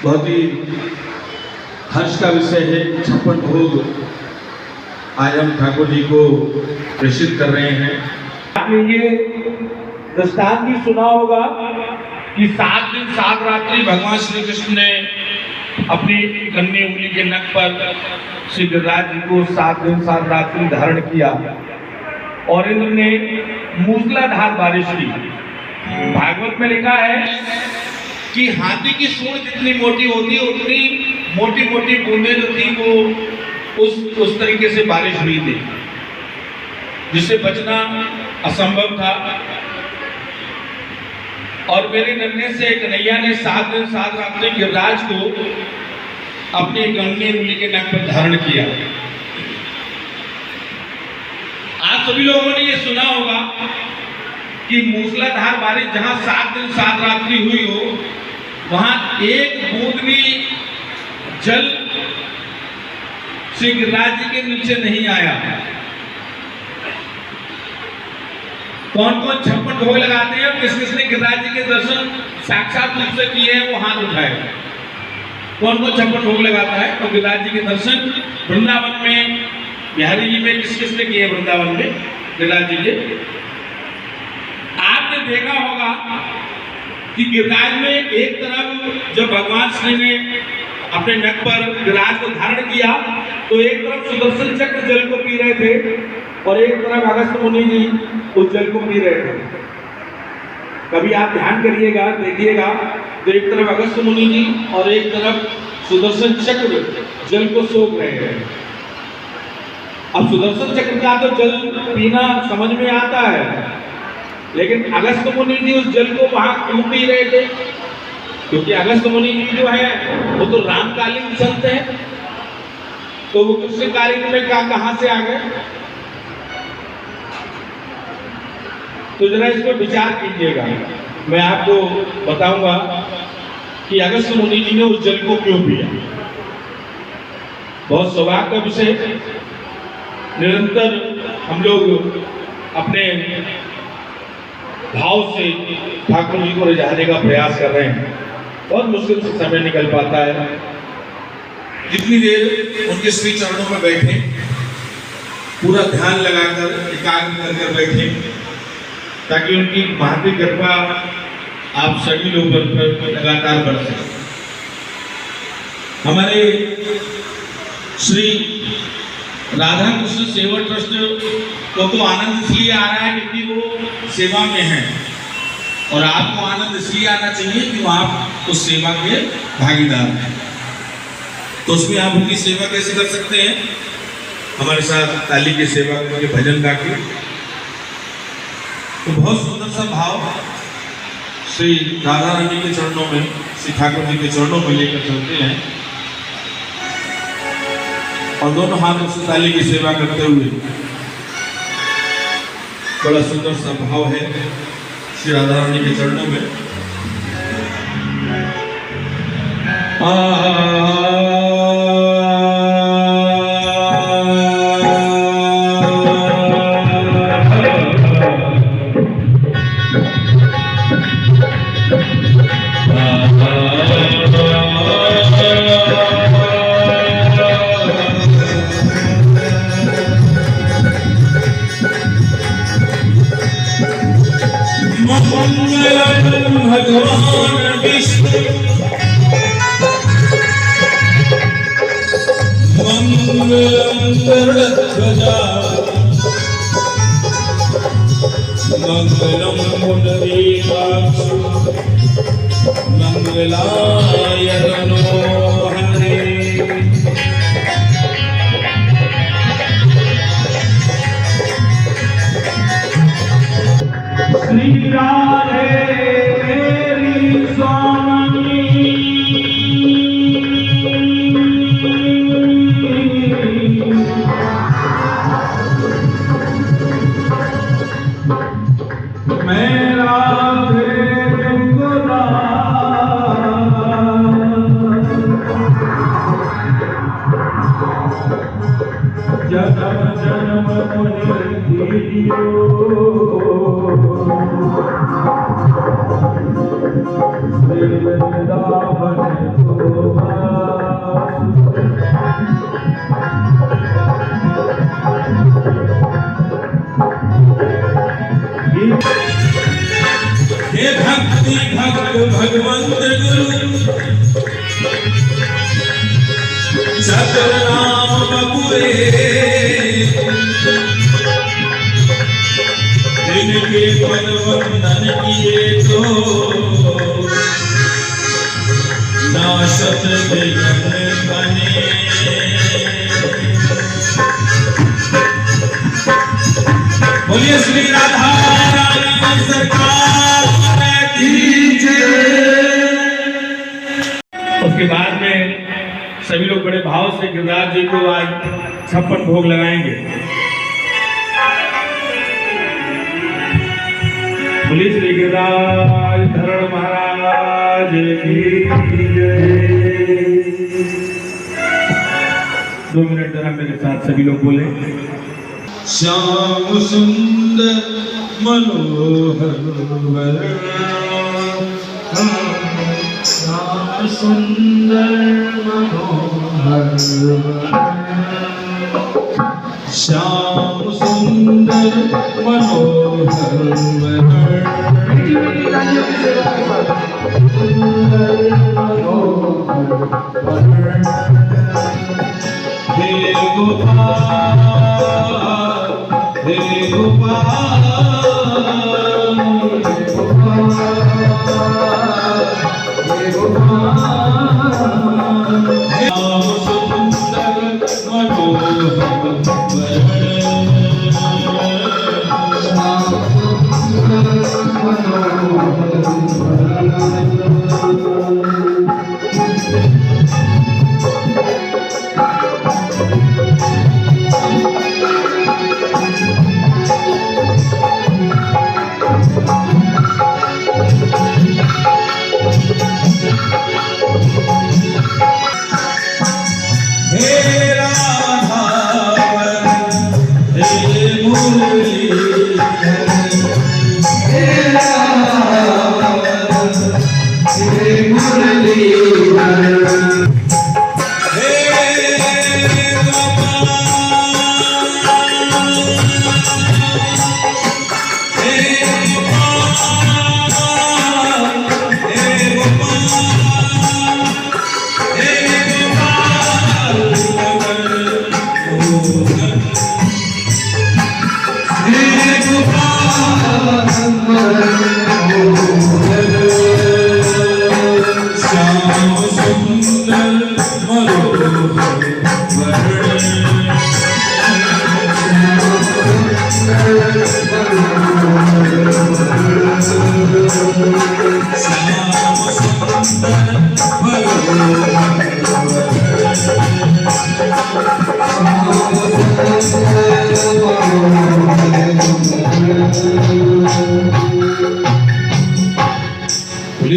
बहुत ही हर्ष का विषय है। 56 भोग आज हम ठाकुर जी को प्रेषित कर रहे हैं। आपने ये दृष्टांत भी सुना होगा कि 7 दिन 7 रात्रि भगवान श्री कृष्ण ने अपनी गन्ने उंगली के नख पर श्री गिरिराज जी को 7 दिन 7 रात्रि धारण किया और इंद्र ने मूसलाधार बारिश की। भागवत में लिखा है कि हाथी की सूंड जितनी मोटी होती है उतनी मोटी मोटी बूंदें जो थी वो उस तरीके से बारिश हुई थी, जिससे बचना असंभव था। और मेरे निर्णय से कन्हैया ने 7 दिन 7 रात्रि गिरिराज को अपने गन्ने उंगली के नख पर धारण किया। आप सभी लोगों ने यह सुना होगा कि मूसलाधार बारिश जहां 7 दिन 7 रात्रि हुई हो वहां एक बूंद भी जल श्री गिरिराज जी के नीचे नहीं आया। कौन कौन 56 भोग लगाते हैं और किस किसने गिरिराज जी के दर्शन साक्षात रूप से किए हैं वो हाथ उठाए। कौन कौन 56 भोग लगाता है और गिरिराज जी के दर्शन वृंदावन में बिहारी जी में किस किसने किए वृंदावन में गिरिराज जी के? आपने देखा होगा कि गिरिराज में एक तरफ जब भगवान श्री ने अपने नख पर गिरिराज को धारण किया तो एक तरफ सुदर्शन चक्र जल को पी रहे थे और एक तरफ अगस्त मुनि जी उस जल को पी रहे थे। कभी आप ध्यान करिएगा, देखिएगा तो एक तरफ अगस्त मुनि जी और एक तरफ सुदर्शन चक्र जल को सोख रहे हैं। अब सुदर्शन चक्र का तो जल पीना समझ में आता है, लेकिन अगस्त मुनि जी उस जल को वहां क्यों पी रहे थे? क्योंकि अगस्त मुनि जी जो है वो तो रामकालीन संत है, तो वो कृष्णकालीन में कहां से आ गए? तो जरा इस पर विचार कीजिएगा। मैं आपको बताऊंगा कि अगस्त मुनि जी ने उस जल को क्यों पिया। बहुत सौभाग्य का विषय। निरंतर हम लोग अपने भाव से ठाकुर जी को रिझाने का प्रयास कर रहे हैं। बहुत मुश्किल से समय निकल पाता है। जितनी देर उनके श्री चरणों में बैठे, पूरा ध्यान लगाकर एकाग्र करकर बैठे, ताकि उनकी महती कृपा आप सभी लोगों पर लगातार बरसे। हमारे श्री राधा कृष्ण सेवा ट्रस्ट को तो आनंद इसलिए आ रहा है क्योंकि वो सेवा में है, और आपको आनंद इसलिए आना चाहिए कि आप उस सेवा के भागीदार हैं। तो उसमें आप उनकी सेवा कैसे कर सकते हैं? हमारे साथ ताली की सेवा करके, भजन गा के। तो बहुत सुंदर सा भाव श्री राधा रानी के चरणों में, श्री ठाकुर जी के चरणों में लेकर चलते हैं और दोनों हाथों से ताली की सेवा करते हुए बड़ा सुंदर सा भाव है श्री राधा रानी के चरणों में। भगवान विष्णु मंगलम गरुड़ध्वजा मंगलम पुंडरीकाक्ष मंगलाय तनोहरे। श्री राधे मेरी स्वामी, मैं राधे तुमको जन्म जन्म मुनि वृंदावन को हे भक्ति भक्त भगवंत गुरु सकल नाम बपुरे इनके पद वंदन किए तो नाशत विघ्न बने। बोलिए श्री राधा रानी सरकार की जय। उसके बाद में सभी लोग बड़े भाव से गिरिराज जी को आज 56 भोग लगाएंगे। बोलिए श्री गिरिराज धरण महाराज की जय। 2 मिनट जरा मेरे साथ सभी लोग बोले। श्याम सुंदर मनोहर वरण श्याम सुंदर मनोहर श्याम सुंदर मनोहर हे गोपाल हे गोपाल हे गोपाल श्याम सुंदर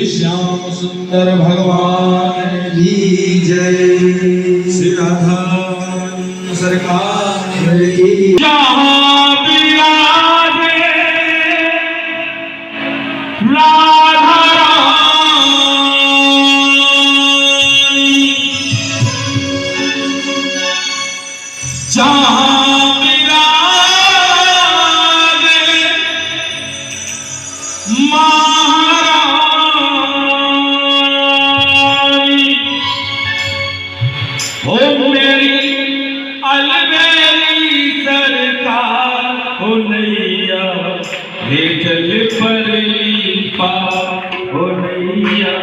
श्याम सुंदर भगवान की जय। श्री राधा सरकार की। जहाँ विराजे राधा रानी, जहाँ विराजे महारानी, हो मेरी अलबेली सरकार, हो नैया हे जल पर पार, हो नैया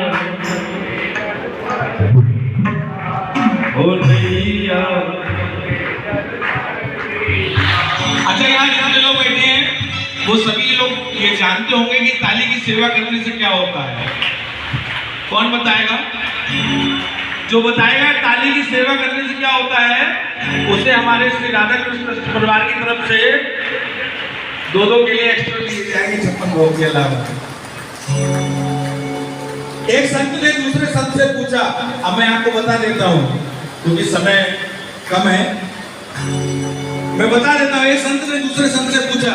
हो नैया। अच्छा, यहाँ जितने लोग बैठे हैं वो सभी लोग ये जानते होंगे कि ताली की सेवा करने से क्या होता है। कौन बताएगा? जो बताएगा ताली की सेवा करने से क्या होता है, उसे हमारे श्री राधा कृष्ण परिवार की तरफ से 2-2 के लिए एक्स्ट्रा दिए जाएंगे 56 भोग के अलावा। एक संत ने दूसरे संत से पूछा, अब मैं आपको बता देता हूँ क्योंकि समय कम है, मैं बता देता हूँ। एक संत ने दूसरे संत से पूछा,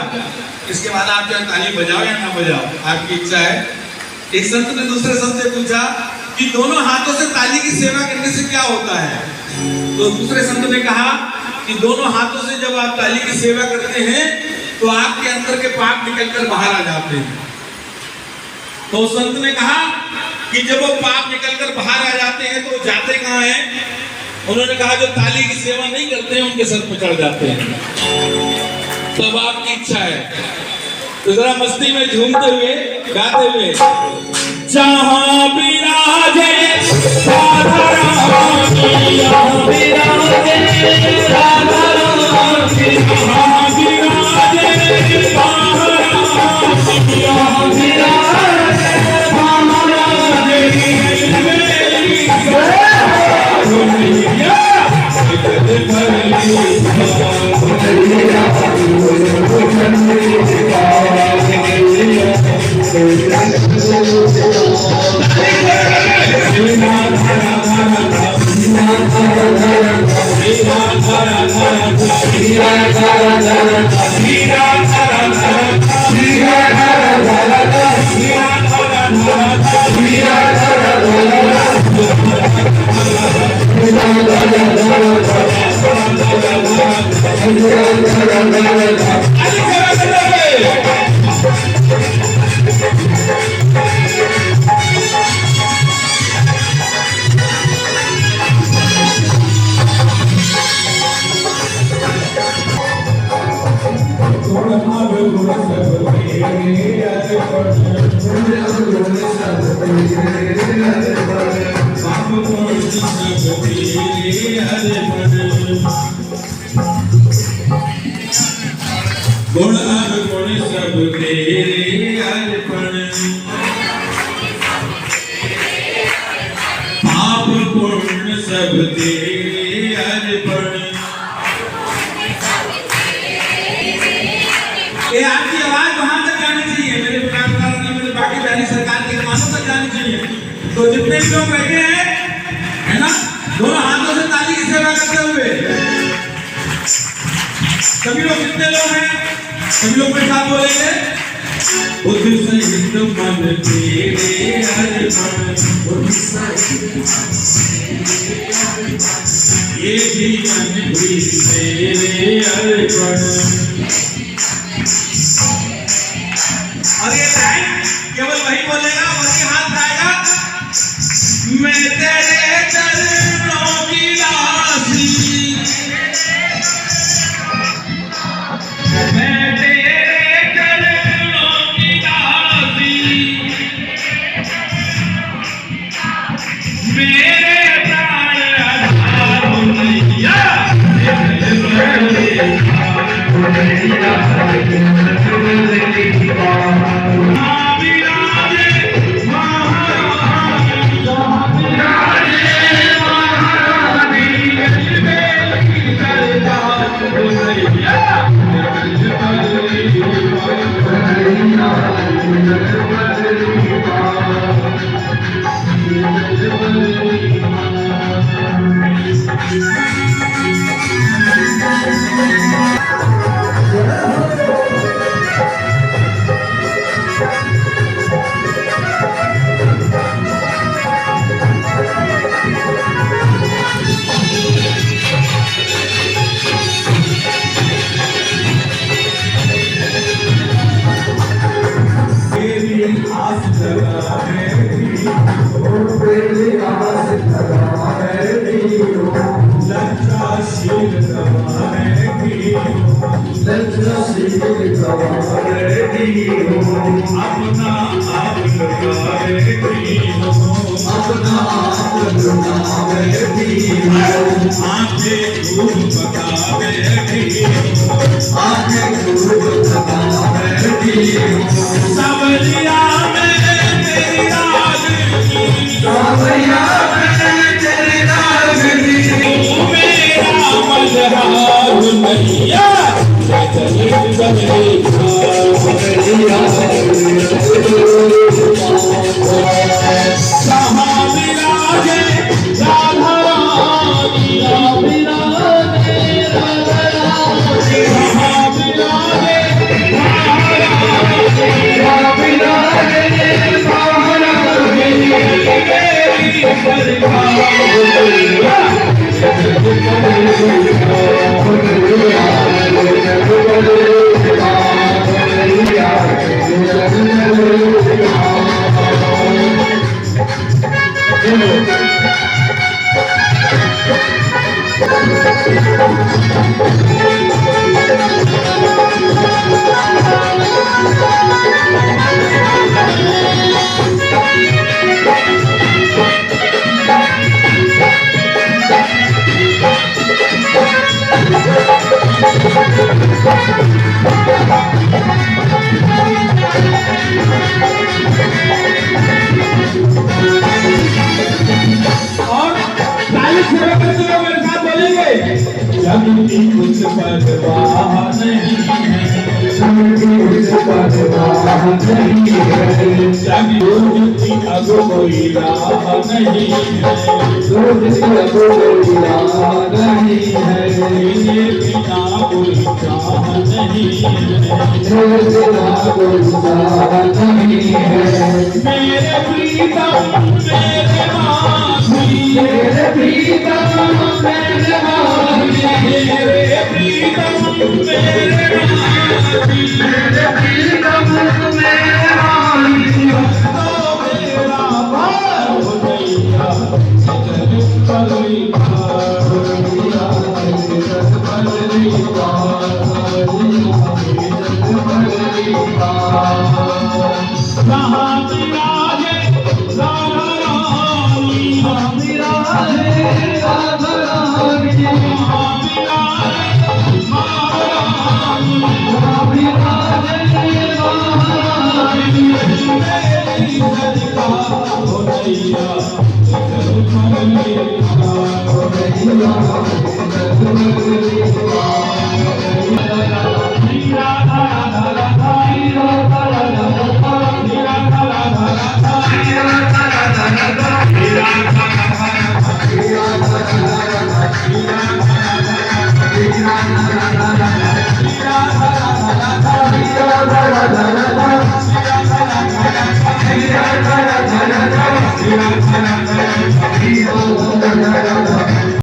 इसके बाद आप चाहे ताली बजाओ या ना बजाओ, आपकी इच्छा है। एक संत ने दूसरे संत से पूछा कि दोनों हाथों से ताली की सेवा करने से क्या होता है। तो दूसरे संत ने कहा कि दोनों हाथों से जब आप ताली की सेवा करते हैं तो आपके अंदर के पाप निकलकर बाहर आ जाते हैं। तो संत ने कहा कि जब वो पाप निकलकर बाहर आ जाते हैं तो जाते कहाँ हैं? उन्होंने कहा जो ताली की सेवा नहीं करते हैं उनके सर पर चढ़ जाते हैं। तब आपकी इच्छा है तो जरा मस्ती में झूमते हुए गाते हुए जहाँ विराजे राधा रानी, जहाँ विराजे राधा रानी, जहाँ विराजे राधा रानी, जहाँ विराजे गुण गुण सब तेरे अर्पण, पाप पुण्य सब तेरे अर्पण। ये आपकी आवाज वहां तक जानी चाहिए, मेरे मेरे बाकी पहली सरकार के कानों तक जानी चाहिए। तो जितने भी लोग बैठे हैं है ना, दोनों हाथों से ताली की सेवा करते हुए सभी लोग जितने लोग हैं सभी लोग मेरे साथ बोलेंगे बुद्ध सहित मन तेरे अर्पण, ये जीवन भी तेरे अर्पण। और ये लाइन केवल वही बोलेगा, वही हाथ उठाएगा, मैं तेरे चरणों की दासी, मैं तेरे चरणों की दासी, मेरे प्राण आधार मैया, और ताली सेवा करते हुए मेरे साथ बोलेंगे, जब की कुछ परवाह नहीं है, जब की कुछ परवाह नहीं है, जब रोज की अब कोई राह नहीं है, रोज की अब कोई राह नहीं है, तेरे बिना कोई चाह नहीं है, तेरे बिना कोई चाह नहीं है, मेरे प्रीतम मेरे माही, मेरे प्रीतम मेरे माही, मेरे प्रीतम मेरे माही, मेरे प्रीतम मेरे माही, तो मेरा पार हो गया सजन पलई पार हो गया सजन पलई पार सजन पलई पार। कहाँ विराजे राधा रानी, कहाँ विराजे राधा रानी, कहाँ विराजे महारानी, कहाँ विराजे महारानी, मेरी सरकार हो गया सजन पलई पार हो गया सजन पलई पार।